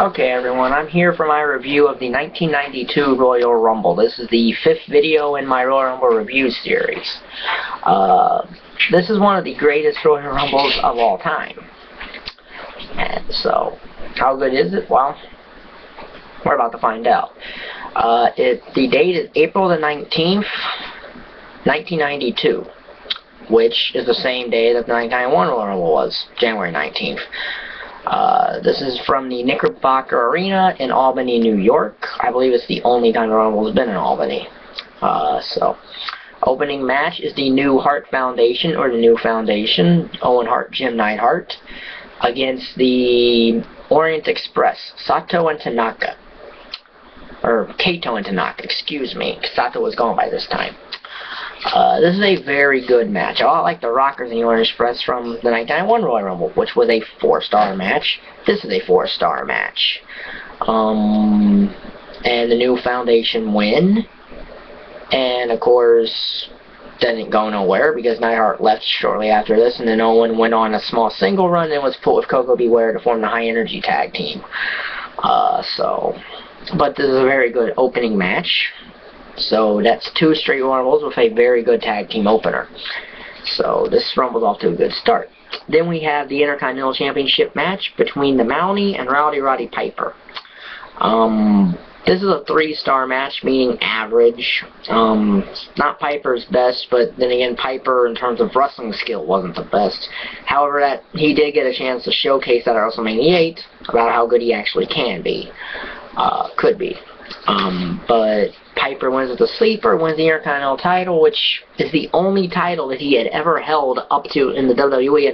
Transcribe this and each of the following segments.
Okay everyone, I'm here for my review of the 1992 Royal Rumble. This is the 5th video in my Royal Rumble review series. This is one of the greatest Royal Rumbles of all time. And so, how good is it? Well, we're about to find out. The date is April the 19th, 1992, which is the same day that the 1991 Royal Rumble was, January 19th. This is from the Knickerbocker Arena in Albany, New York. I believe it's the only time the Royal Rumble has been in Albany. Opening match is the New Hart Foundation, or the New Foundation, Owen Hart, Jim Neidhart, against the Orient Express, Sato and Tanaka. Or Kato and Tanaka, excuse me. Sato was gone by this time. This is a very good match. A lot like the Rockers and the Orient Express from the 1991 Royal Rumble, which was a 4-star match. This is a 4-star match. And the New Foundation win. And of course, didn't go nowhere because Neidhart left shortly after this, and then Owen went on a small single run and was put with Coco Beware to form the High Energy Tag Team. But this is a very good opening match. So that's 2 straight Rumbles with a very good tag team opener. So this Rumble's off to a good start. Then we have the Intercontinental Championship match between the Mountie and Roddy Piper. This is a 3-star match, meaning average. Not Piper's best, but then again, Piper in terms of wrestling skill wasn't the best. However, he did get a chance to showcase that at WrestleMania 8 about how good he actually can be. Could be. But Piper wins with the sleeper, wins the Intercontinental title, which is the only title that he had ever held up to in the WWE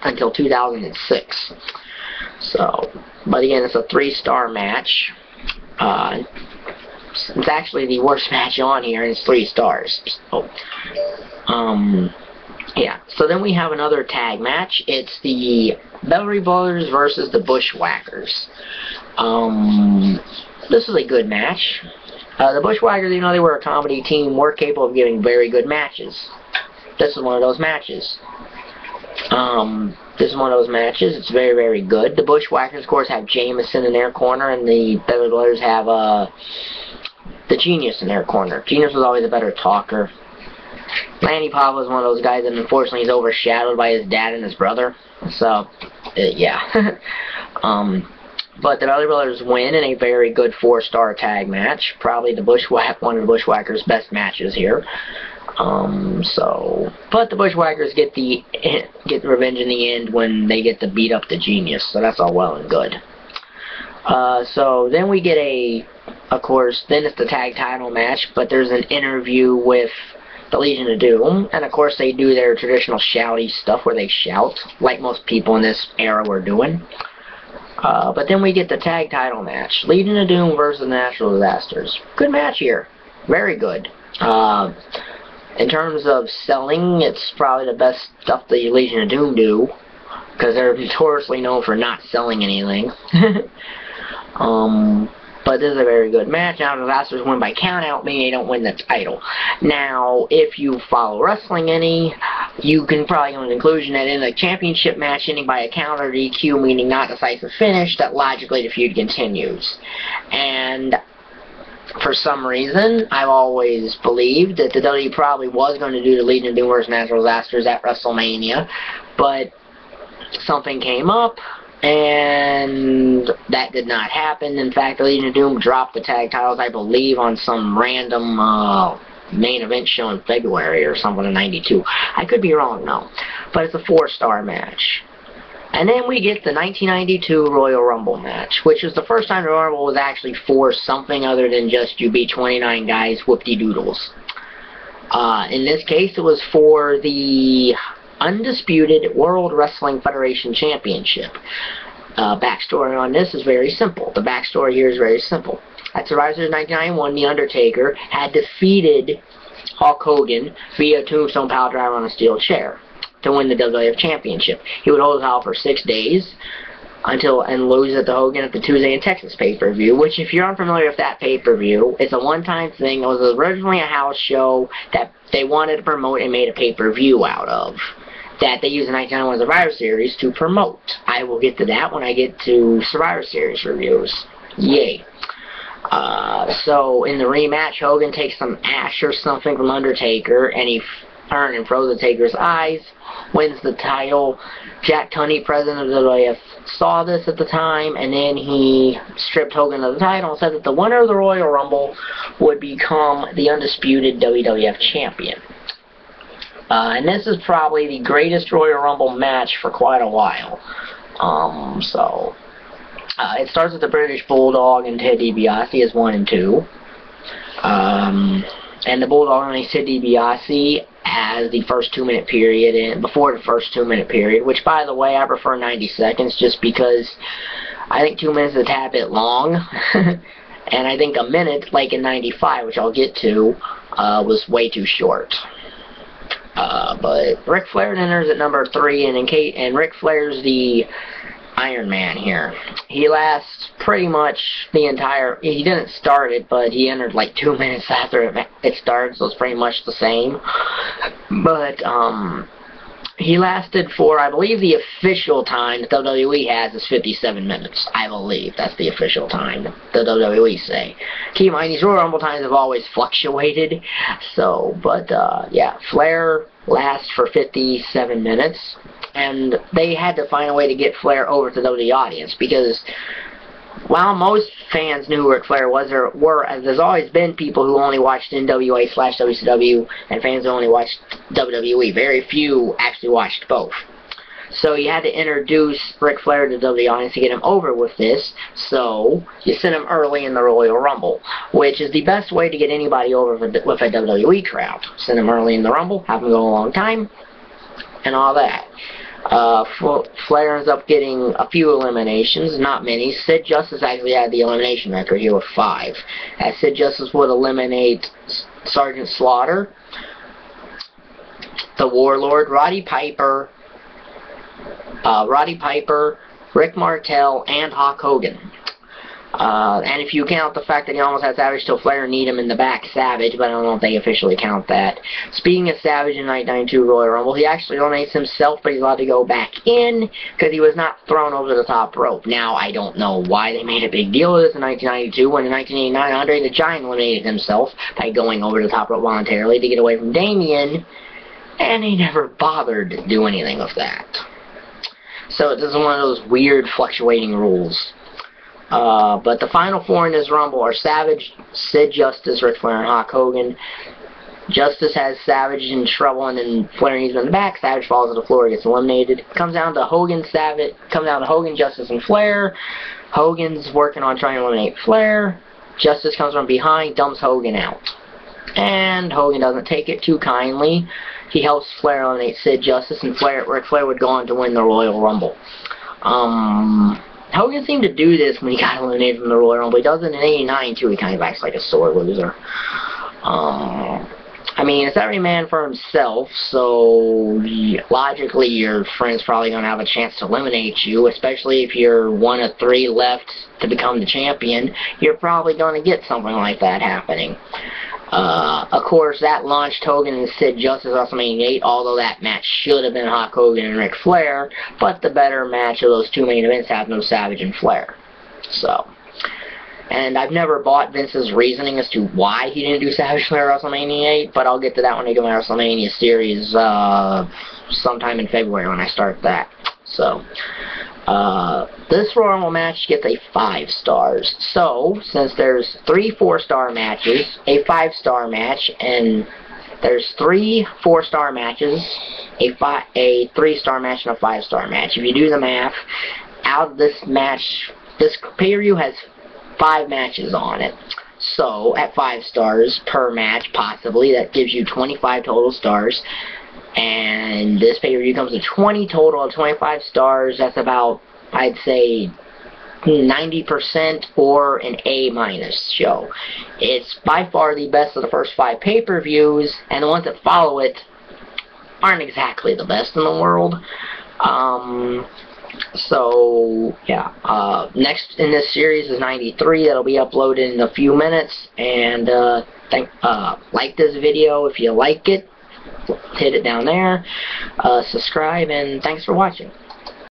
until 2006. So, but again, it's a 3-star match. It's actually the worst match on here, and it's 3 stars. So, yeah. So then we have another tag match. It's the Beverly Brothers versus the Bushwhackers. This is a good match. The Bushwhackers, you know, they were a comedy team, were capable of giving very good matches. This is one of those matches. This is one of those matches. It's very, very good. The Bushwhackers, of course, have Jameson in their corner, and the Beverly Brothers have the Genius in their corner. Genius was always a better talker. Lanny Papa is one of those guys that unfortunately is overshadowed by his dad and his brother. So, yeah. But the Beverly Brothers win in a very good 4-star tag match. Probably one of the Bushwhackers' best matches here. But the Bushwhackers get the revenge in the end when they get to beat up the Genius. So that's all well and good. So then we get of course, then it's the tag title match. But there's an interview with the Legion of Doom, and of course they do their traditional shouty stuff where they shout, like most people in this era were doing. But then we get the tag title match. Legion of Doom versus Natural Disasters. Good match here. Very good. In terms of selling, it's probably the best stuff the Legion of Doom do, because they're notoriously known for not selling anything. But this is a very good match. Natural Disasters win by countout, meaning they don't win the title. Now, if you follow wrestling any, you can probably come to the conclusion that in a championship match ending by a counter DQ, meaning not decisive finish, that logically the feud continues. And for some reason, I've always believed that the WWE probably was going to do the Legion of Doom vs. Natural Disasters at WrestleMania, but something came up, and that did not happen. In fact, the Legion of Doom dropped the tag titles, I believe, on some random main event show in February or something in '92. I could be wrong, though. But it's a 4-star match. And then we get the 1992 Royal Rumble match, which was the first time the Royal Rumble was actually for something other than just you beat 29 guys whoop-de-doodles. In this case, it was for the Undisputed World Wrestling Federation Championship. Backstory on this is very simple. The backstory here is very simple. At Survivor Series 1991, The Undertaker had defeated Hulk Hogan via Tombstone Piledriver on a steel chair to win the WWF Championship. He would hold the title for 6 days and lose it to Hogan at the Tuesday in Texas pay-per-view, which, if you're unfamiliar with that pay-per-view, it's a one-time thing. It was originally a house show that they wanted to promote and made a pay-per-view out of. that they use in 1991 Survivor Series to promote. I will get to that when I get to Survivor Series reviews. Yay. So in the rematch, Hogan takes some ash or something from Undertaker, and he turned and froze the Taker's eyes, wins the title. Jack Tunney, president of the WWF, saw this at the time, and then he stripped Hogan of the title and said that the winner of the Royal Rumble would become the undisputed WWF champion. And this is probably the greatest Royal Rumble match for quite a while. It starts with the British Bulldog and Ted DiBiase as 1 and 2. And the Bulldog only Ted DiBiase as the first 2-minute period, and before the first 2-minute period, which, by the way, I prefer 90 seconds just because I think 2 minutes is a tad bit long. And I think a minute, like in 95, which I'll get to, was way too short. But Ric Flair enters at number 3, and Ric Flair's the Iron Man here. He lasts pretty much the entire... He didn't start it, but he entered like 2 minutes after it started, so it's pretty much the same. But, he lasted for, I believe the official time that WWE has is 57 minutes. I believe that's the official time that the WWE say. Keep in mind, these Royal Rumble times have always fluctuated. So, but, yeah, Flair lasts for 57 minutes. And they had to find a way to get Flair over to the WWE audience, because while most fans knew who Ric Flair was, there's always been people who only watched NWA/WCW and fans who only watched WWE. Very few actually watched both. So you had to introduce Ric Flair to the WWE audience to get him over with this. So you sent him early in the Royal Rumble, which is the best way to get anybody over with a WWE crowd. Send him early in the Rumble, have him go a long time, and all that. Flair ends up getting a few eliminations, not many. Sid Justice actually had the elimination record here with 5. As Sid Justice would eliminate Sergeant Slaughter, the Warlord, Roddy Piper, Rick Martel, and Hulk Hogan. And if you count the fact that he almost had Savage till Flair need him in the back, Savage, but I don't know if they officially count that. Speaking of Savage in 1992 Royal Rumble, he actually eliminates himself, but he's allowed to go back in because he was not thrown over the top rope. Now, I don't know why they made a big deal of this in 1992, when in 1989 Andre the Giant eliminated himself by going over the top rope voluntarily to get away from Damien, and he never bothered to do anything with that. So this is one of those weird fluctuating rules. But the final 4 in this Rumble are Savage, Sid Justice, Ric Flair, and Hulk Hogan. Justice has Savage in trouble, and then Flair needs him in the back. Savage falls to the floor, gets eliminated. Comes down to Hogan, Justice, and Flair. Hogan's working on trying to eliminate Flair. Justice comes from behind, dumps Hogan out. And Hogan doesn't take it too kindly. He helps Flair eliminate Sid Justice, and Ric Flair would go on to win the Royal Rumble. Hogan seemed to do this when he got eliminated from the Royal Rumble. He does it in 89 too. He kind of acts like a sore loser. I mean, it's every man for himself, so logically your friend's probably going to have a chance to eliminate you, especially if you're 1 of 3 left to become the champion. You're probably going to get something like that happening. Of course, that launched Hogan and Sid Justice WrestleMania 8, although that match should have been Hulk Hogan and Ric Flair, but the better match of those 2 main events happened with Savage and Flair. So, and I've never bought Vince's reasoning as to why he didn't do Savage Flair WrestleMania 8, but I'll get to that when I do my WrestleMania series sometime in February when I start that. So, this Royal Rumble match gets a 5 stars. So, since there's 3 4-star matches, a 5-star match, and there's 3 4-star matches, a 3-star match, and a 5-star match. If you do the math, out of this match, this pay-per-view has 5 matches on it. So, at 5 stars per match, possibly, that gives you 25 total stars. And this pay-per-view comes to 20 total of 25 stars. That's about, I'd say, 90% or an A- show. It's by far the best of the first 5 pay-per-views, and the ones that follow it aren't exactly the best in the world. So, yeah. Next in this series is 93. That'll be uploaded in a few minutes. And like this video if you like it. hit it down there. Subscribe, and thanks for watching.